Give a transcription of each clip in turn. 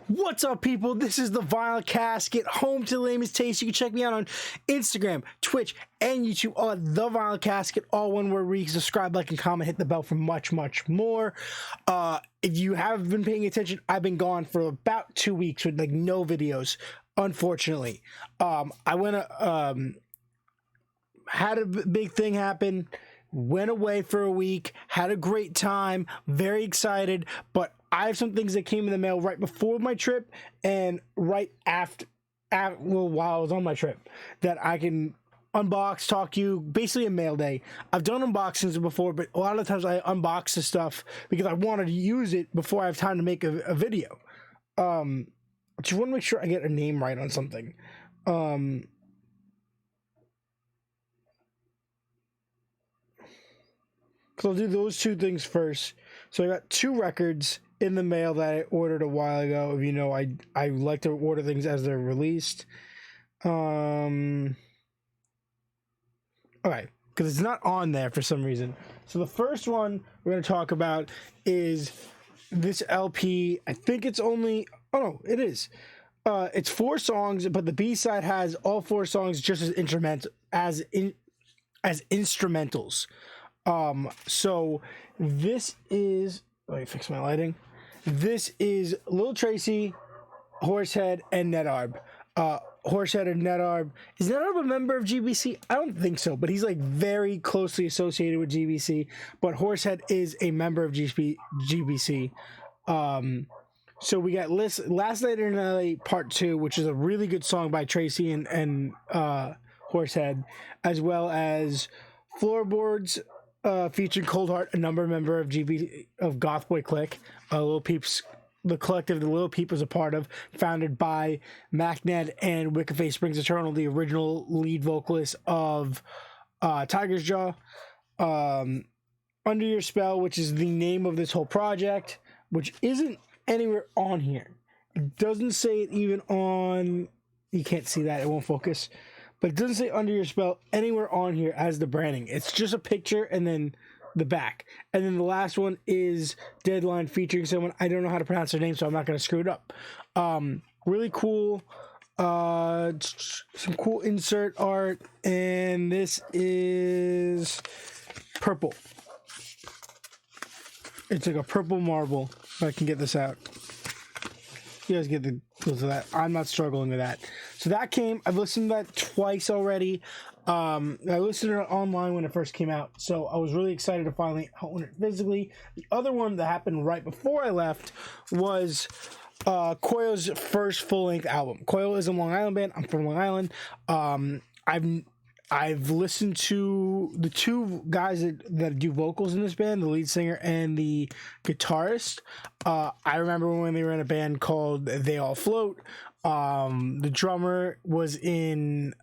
What's up, people? This is the Vinyl Casket, home to the lamest taste. You can check me out on Instagram, Twitch, and YouTube, all at the Vinyl Casket, all one word. Where you can subscribe, like, and comment, hit the bell for much more. If you have been paying attention, I've been gone for about 2 weeks with like no videos, unfortunately. I went had a big thing happen, went away for a week, had a great time, very excited, but I have some things that came in the mail right before my trip and right after while I was on my trip that I can unbox, talk to you, basically a mail day. I've done unboxings before, but a lot of times I unbox the stuff because I wanted to use it before I have time to make a video. Just want to make sure I get a name right on something. So I'll do those two things first. So I got 2 records in the mail that I ordered a while ago. If you know, I like to order things as they're released. Okay, because it's not on there for some reason. So the first one we're going to talk about is this LP. I think it's only, oh no, it is. It's 4 songs, but the B-side has all 4 songs just as instrumentals. So this is, let me fix my lighting. This is Lil Tracy, Horsehead, and Netarb. Horsehead and Netarb. Is Netarb a member of GBC? I don't think so, but he's like very closely associated with GBC. But Horsehead is a member of GBC. So we got Last Night in LA Part 2, which is a really good song by Tracy and Horsehead, as well as Floorboards, featuring Cold Heart, a member of Goth Boy Clique. Lil Peep's, the collective the Lil Peep was a part of, founded by MacNed and Wicked Face Springs Eternal, the original lead vocalist of Tiger's Jaw. Under Your Spell, which is the name of this whole project, which isn't anywhere on here. It doesn't say it even on, you can't see that, it won't focus. But it doesn't say Under Your Spell anywhere on here as the branding. It's just a picture and then the back. And then the last one is Deadline, featuring someone, I don't know how to pronounce their name, so I'm not going to screw it up. Really cool. Some cool insert art. And this is purple. It's like a purple marble. If I can get this out. You guys get the clues of that. I'm not struggling with that. So that came, I've listened to that twice already. I listened to it online when it first came out, so I was really excited to finally own it physically. The other one that happened right before I left was Koyo's first full-length album. Koyo is a Long Island band. I'm from Long Island. I've listened to the 2 guys that do vocals in this band, the lead singer and the guitarist. I remember when they were in a band called They All Float. The drummer was in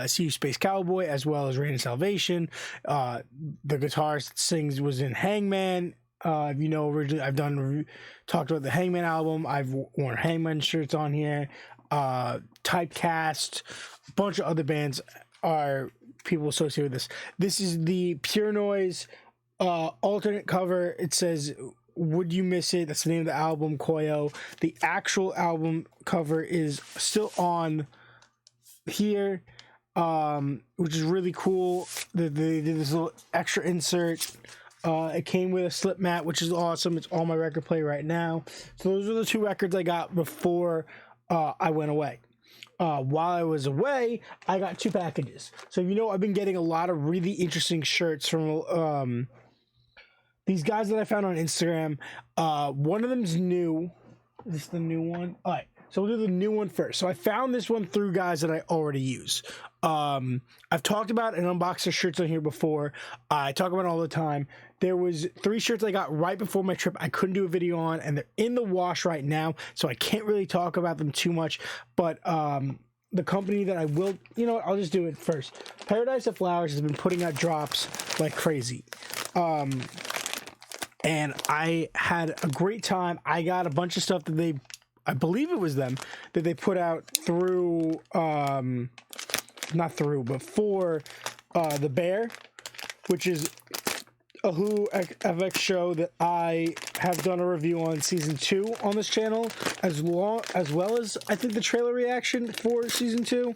See You Space Cowboy, as well as Rain of Salvation. The guitarist was in Hangman. You know, originally I've talked about the Hangman album. I've worn Hangman shirts on here. Typecast, a bunch of other bands are people associated with this. This is the Pure Noise alternate cover. It says, Would You Miss It? That's the name of the album, Koyo. The actual album cover is still on here, which is really cool. They did this little extra insert. It came with a slip mat, which is awesome. It's on my record player right now. So those are the 2 records I got before I went away. While I was away, I got 2 packages. So, you know, I've been getting a lot of really interesting shirts from these guys that I found on Instagram. One of them's new. Is this the new one? All right. So we'll do the new one first. So I found this one through guys that I already use. I've talked about and unboxed the shirts on here before. I talk about it all the time. There was 3 shirts I got right before my trip I couldn't do a video on, and they're in the wash right now, so I can't really talk about them too much. But the company that I will, you know what, I'll just do it first. Paradise of Flowers has been putting out drops like crazy. And I had a great time. I got a bunch of stuff that I believe it was them, that they put out through, not through, but for The Bear, which is a Hulu FX show that I have done a review on season 2 on this channel, as well as I think the trailer reaction for season 2.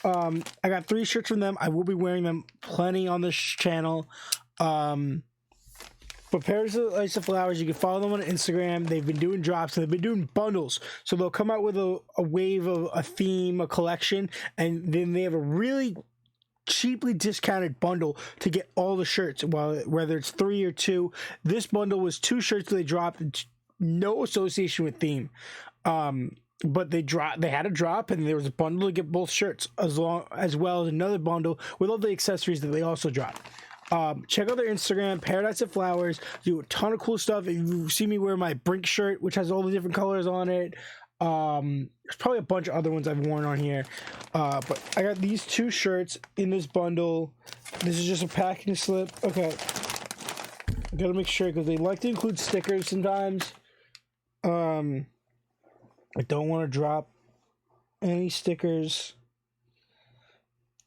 I got 3 shirts from them. I will be wearing them plenty on this channel. But Paradise of Flowers, you can follow them on Instagram. They've been doing drops and they've been doing bundles. So they'll come out with a wave of a theme, a collection, and then they have a really cheaply discounted bundle to get all the shirts, whether it's 3 or 2. This bundle was 2 shirts that they dropped, no association with theme. But they had a drop, and there was a bundle to get both shirts, as well as another bundle with all the accessories that they also dropped. Check out their Instagram, Paradise of Flowers. Do a ton of cool stuff. If you see me wear my Brink shirt, which has all the different colors on it, there's probably a bunch of other ones I've worn on here. But I got these 2 shirts in this bundle. This is just a packing slip. Okay. I gotta make sure, because they like to include stickers sometimes. I don't want to drop any stickers.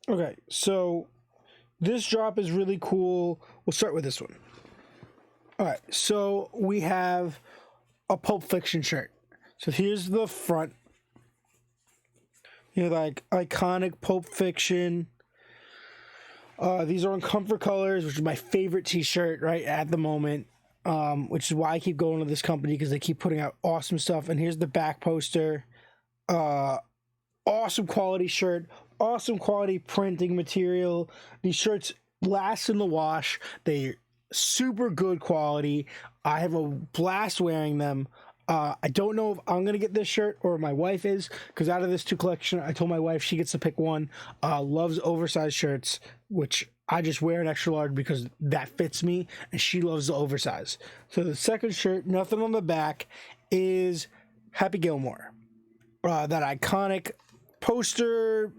Okay, so this drop is really cool. We'll start with this one. All right, so we have a Pulp Fiction shirt. So here's the front. Like iconic Pulp Fiction. These are in comfort colors, which is my favorite t-shirt right at the moment. Which is why I keep going to this company, because they keep putting out awesome stuff. And here's the back poster. Awesome quality shirt. Awesome quality printing material. These shirts last in the wash. They're super good quality. I have a blast wearing them. I don't know if I'm gonna get this shirt or my wife is, because out of this 2 collection, I told my wife she gets to pick one. Loves oversized shirts, which I just wear an extra large because that fits me, and she loves the oversized. So the second shirt, nothing on the back, is Happy Gilmore. That iconic poster,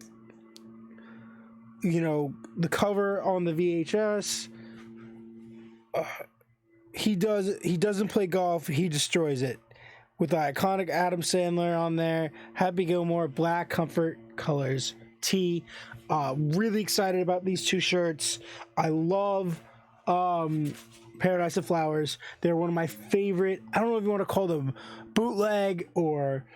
the cover on the VHS. He doesn't play golf, he destroys it. With the iconic Adam Sandler on there. Happy Gilmore, black comfort colors tee. Really excited about these 2 shirts. I love Paradise of Flowers. They're one of my favorite, I don't know if you want to call them bootleg or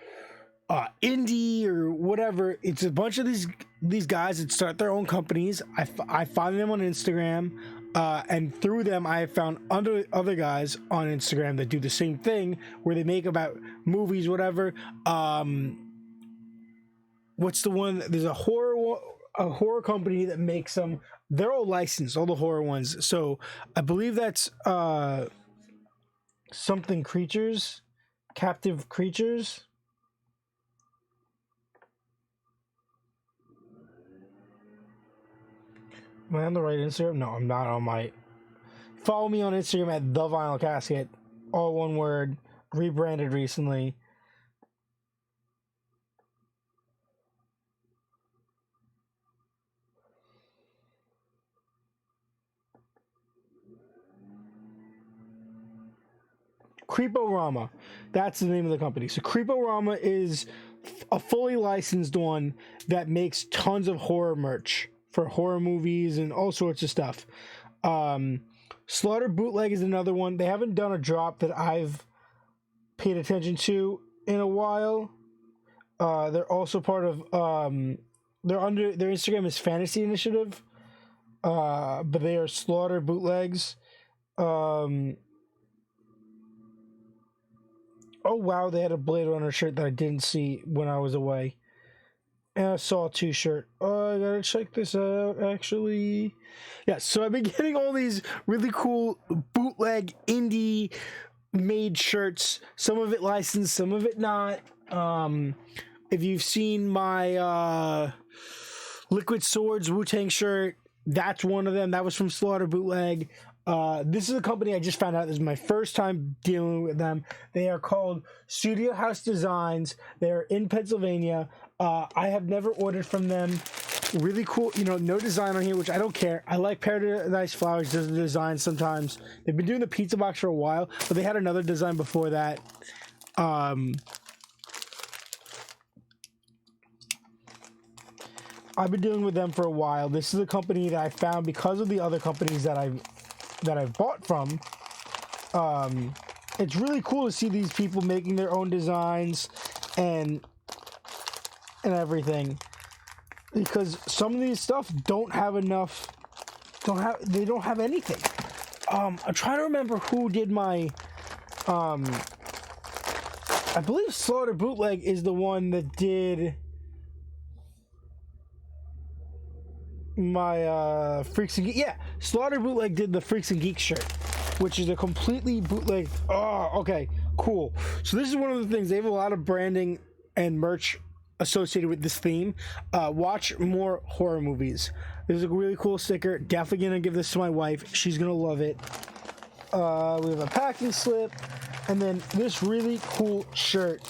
indie or whatever. It's a bunch of these guys that start their own companies. I find them on Instagram, and through them I have found other guys on Instagram that do the same thing, where they make about movies, whatever. What's the one? There's a horror company that makes them. They're all licensed, all the horror ones. So I believe that's something creatures, captive creatures. Am I on the right Instagram? No, I'm not on my. Follow me on Instagram at The Vinyl Casket. All one word. Rebranded recently. Creeporama. That's the name of the company. So Creeporama is a fully licensed one that makes tons of horror merch for horror movies and all sorts of stuff. Slaughter Bootleg is another one. They haven't done a drop that I've paid attention to in a while. They're also part of they're under their Instagram is Fantasy Initiative. But they are Slaughter Bootlegs. Oh wow, they had a Blade Runner shirt that I didn't see when I was away. And I saw a t-shirt. Oh, I gotta check this out, actually. Yeah, so I've been getting all these really cool bootleg indie made shirts. Some of it licensed, some of it not. If you've seen my Liquid Swords Wu-Tang shirt, that's one of them. That was from Slaughter Bootleg. This is a company I just found out. This is my first time dealing with them. They are called Studio House Designs. They're in Pennsylvania. I have never ordered from them. Really cool, no design on here, which I don't care. I like Paradise Flowers does the design sometimes. They've been doing the pizza box for a while, but they had another design before that. I've been dealing with them for a while. This is a company that I found because of the other companies that I've that I've bought from. It's really cool to see these people making their own designs and everything, because some of these stuff don't have anything. I'm trying to remember who did my I believe Slaughter Bootleg is the one that did my Freaks and Geeks. Yeah, Slaughter Bootleg did the Freaks and Geeks shirt, which is a completely bootleg. Oh, okay, cool. So this is one of the things. They have a lot of branding and merch associated with this theme. Watch more horror movies. This is a really cool sticker. Definitely gonna give this to my wife. She's gonna love it. We have a packing slip, and then this really cool shirt,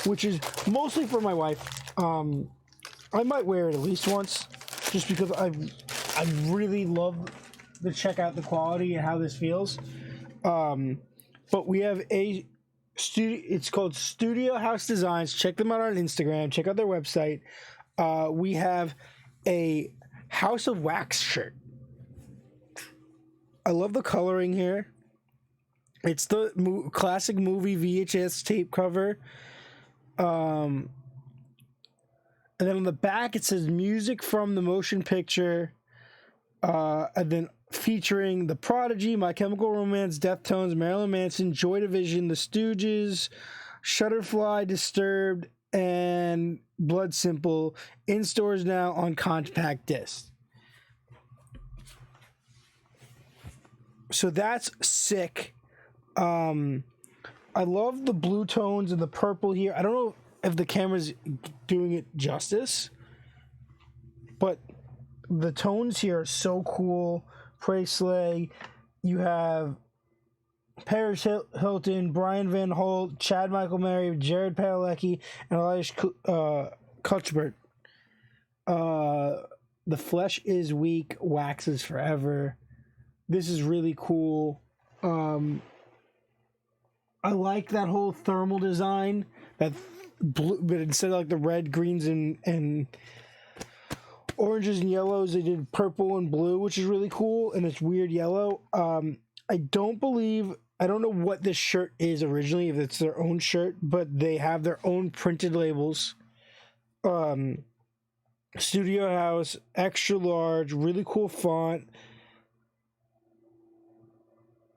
which is mostly for my wife. I might wear it at least once, just because I really love to check out the quality and how this feels. But we have a studio. It's called Studio House Designs. Check them out on Instagram. Check out their website. We have a House of Wax shirt. I love the coloring here. It's the classic movie VHS tape cover. And then on the back it says music from the motion picture. And then featuring The Prodigy, My Chemical Romance, Deftones, Marilyn Manson, Joy Division, The Stooges, Shutterfly, Disturbed, and Blood Simple. In stores now on compact disc. So that's sick. I love the blue tones and the purple here. I don't know if the camera's doing it justice, but the tones here are so cool. Presley, you have Paris Hilton, Brian Van Holt, Chad Michael Murray, Jared Padalecki, and Elias Cuthbert. The flesh is weak, wax is forever. This is really cool. I like that whole thermal design, that blue, but instead of like the red, greens, and oranges and yellows, they did purple and blue, which is really cool, and it's weird yellow. I don't know what this shirt is originally, if it's their own shirt, but they have their own printed labels. Studio House, extra large, really cool font.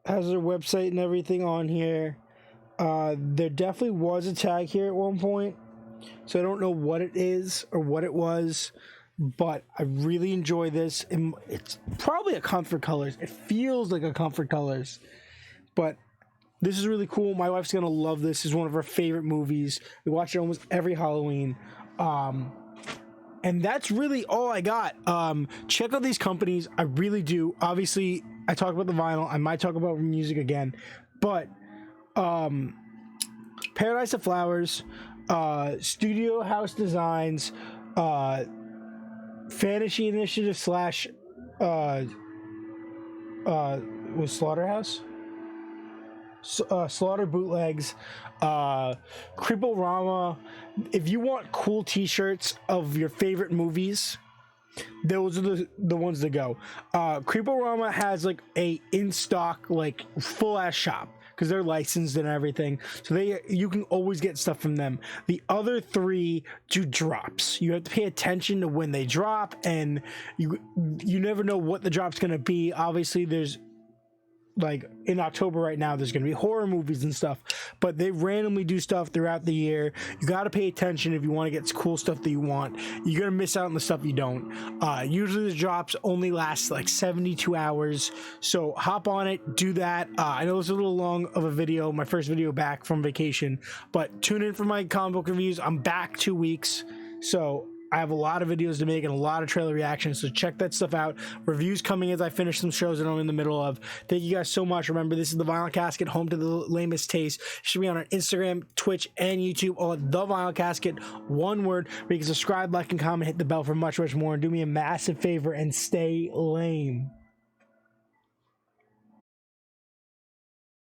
Has their website and everything on here. There definitely was a tag here at one point, so I don't know what it is or what it was, but I really enjoy this. It's probably a Comfort Colors. It feels like a Comfort Colors, but this is really cool. My wife's gonna love this. This is one of her favorite movies. We watch it almost every Halloween. And that's really all I got. Check out these companies. I really do. Obviously, I talk about the vinyl. I might talk about music again, but Paradise of Flowers, Studio House Designs, Fantasy Initiative / was Slaughterhouse? Slaughter Bootlegs, Creeporama. If you want cool t-shirts of your favorite movies, those are the ones to go. Creeporama has like a in-stock, like full ass shop, because they're licensed and everything, so you can always get stuff from them. The other three do drops. You have to pay attention to when they drop, and you never know what the drop's gonna be. Obviously, there's like in October right now, there's gonna be horror movies and stuff, but they randomly do stuff throughout the year. You got to pay attention if you want to get cool stuff that you want. You're gonna miss out on the stuff you don't. Usually the drops only last like 72 hours, so hop on it, do that. I know it's a little long of a video, my first video back from vacation, but tune in for my comic book reviews. I'm back 2 weeks, so I have a lot of videos to make and a lot of trailer reactions, so check that stuff out. Reviews coming as I finish some shows that I'm in the middle of. Thank you guys so much. Remember, this is the Vinyl Casket, home to the lamest taste. Should be on our Instagram, Twitch, and YouTube, all at the Vinyl Casket, one word, where you can subscribe, like, and comment, hit the bell for much, much more, and do me a massive favor and stay lame.